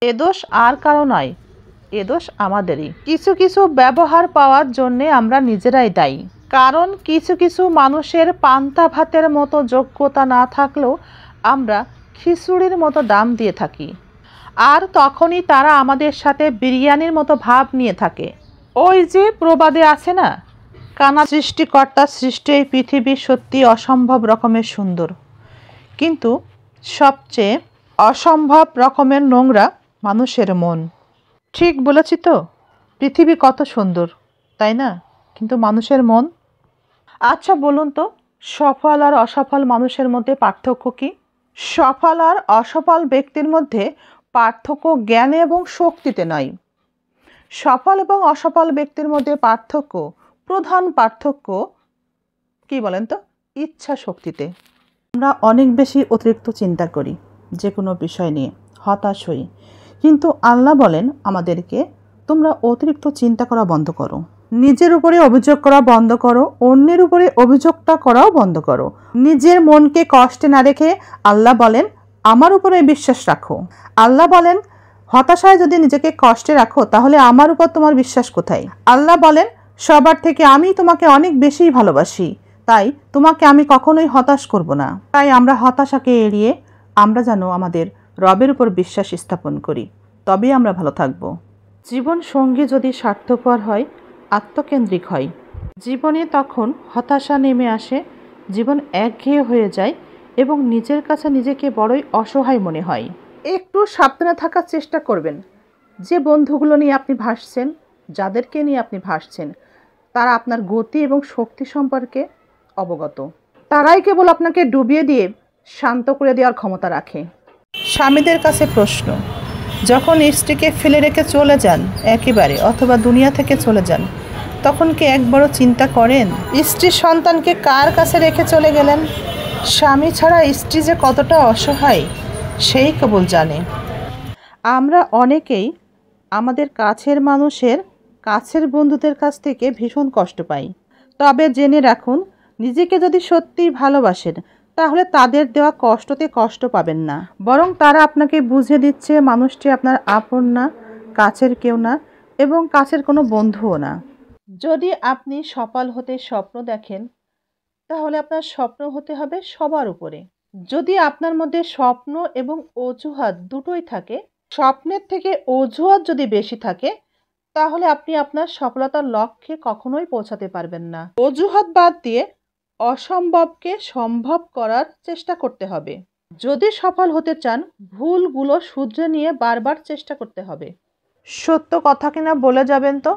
এ দোষ আর কারো নয়, এ দোষ আমাদেরই। কিছু কিছু ব্যবহার পাওয়ার জন্যে আমরা নিজেরাই দায়ী। কারণ কিছু কিছু মানুষের পান্তা ভাতের মতো যোগ্যতা না থাকলেও আমরা খিচুড়ির মতো দাম দিয়ে থাকি, আর তখনই তারা আমাদের সাথে বিরিয়ানির মতো ভাব নিয়ে থাকে। ওই যে প্রবাদে আছে না, কানা সৃষ্টিকর্তার সৃষ্টি এই পৃথিবী সত্যি অসম্ভব রকমের সুন্দর, কিন্তু সবচেয়ে অসম্ভব রকমের নোংরা মানুষের মন। ঠিক বলেছি তো? পৃথিবী কত সুন্দর, তাই না? কিন্তু মানুষের মন। আচ্ছা বলুন তো, সফল আর অসফল মানুষের মধ্যে পার্থক্য কী? সফল আর অসফল ব্যক্তির মধ্যে পার্থক্য জ্ঞানে এবং শক্তিতে নয়। সফল এবং অসফল ব্যক্তির মধ্যে পার্থক্য, প্রধান পার্থক্য কি বলেন তো? ইচ্ছা শক্তিতে। আমরা অনেক বেশি অতিরিক্ত চিন্তা করি যে কোনো বিষয় নিয়ে, হতাশ হই, কিন্তু আল্লাহ বলেন আমাদেরকে, তোমরা অতিরিক্ত চিন্তা করা বন্ধ করো, নিজের উপরে অভিযোগ করা বন্ধ করো, অন্যের উপরে অভিযোগটা করাও বন্ধ করো। নিজের মনকে কষ্টে না রেখে আল্লাহ বলেন আমার উপরে বিশ্বাস রাখো। আল্লাহ বলেন হতাশায় যদি নিজেকে কষ্টে রাখো তাহলে আমার উপর তোমার বিশ্বাস কোথায়? আল্লাহ বলেন সবার থেকে আমি তোমাকে অনেক বেশি ভালোবাসি, তাই তোমাকে আমি কখনোই হতাশ করব না। তাই আমরা হতাশাকে এড়িয়ে আমরা যেন আমাদের রবের উপর বিশ্বাস স্থাপন করি, তবেই আমরা ভালো থাকব। জীবন সঙ্গী যদি স্বার্থপর হয়, আত্মকেন্দ্রিক হয়, জীবনে তখন হতাশা নেমে আসে, জীবন একঘেয়ে হয়ে যায় এবং নিজের কাছে নিজেকে বড়ই অসহায় মনে হয়। একটু সাবধানে থাকার চেষ্টা করবেন। যে বন্ধুগুলো নিয়ে আপনি ভাসছেন, যাদেরকে নিয়ে আপনি ভাসছেন, তারা আপনার গতি এবং শক্তি সম্পর্কে অবগত। তারাই কেবল আপনাকে ডুবিয়ে দিয়ে শান্ত করে দেওয়ার ক্ষমতা রাখে। স্বামীদের কাছে প্রশ্ন, যখন স্ত্রীকে ফেলে রেখে চলে যান একেবারে, অথবা দুনিয়া থেকে চলে যান, তখন কি একবারও চিন্তা করেন স্ত্রী সন্তানকে কার কাছে রেখে চলে গেলেন? স্বামী ছাড়া স্ত্রী যে কতটা অসহায় সেই কেবল জানে। আমরা অনেকেই আমাদের কাছের মানুষের, কাছের বন্ধুদের কাছ থেকে ভীষণ কষ্ট পাই। তবে জেনে রাখুন, নিজেকে যদি সত্যিই ভালোবাসেন তাহলে তাদের দেওয়া কষ্টতে কষ্ট পাবেন না, বরং তারা আপনাকে বুঝিয়ে দিচ্ছে মানুষটি আপনার আপন না, কাছের কেউ না, এবং কাছের কোনো বন্ধুও না। যদি আপনি সফল হতে স্বপ্ন দেখেন তাহলে আপনার স্বপ্ন হতে হবে সবার উপরে। যদি আপনার মধ্যে স্বপ্ন এবং অজুহাত দুটোই থাকে, স্বপ্নের থেকে অজুহাত যদি বেশি থাকে, তাহলে আপনি আপনার সফলতার লক্ষ্যে কখনোই পৌঁছাতে পারবেন না। অজুহাত বাদ দিয়ে অসম্ভবকে সম্ভব করার চেষ্টা করতে হবে। যদি সফল হতে চান, ভুলগুলো শুধরে নিয়ে বারবার চেষ্টা করতে হবে। সত্য কথা কিনা বলে যাবেন তো,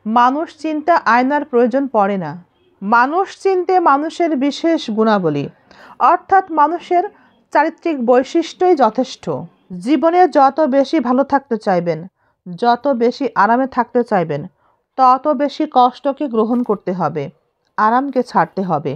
মানুষ চিনতে আয়নার প্রয়োজন পড়ে না। মানুষ চিনতে মানুষের বিশেষ গুণাবলী, অর্থাৎ মানুষের চারিত্রিক বৈশিষ্ট্যই যথেষ্ট। জীবনে যত বেশি ভালো থাকতে চাইবেন, যত বেশি আরামে থাকতে চাইবেন, তত বেশি কষ্টকে গ্রহণ করতে হবে, আরামকে ছাড়তে হবে।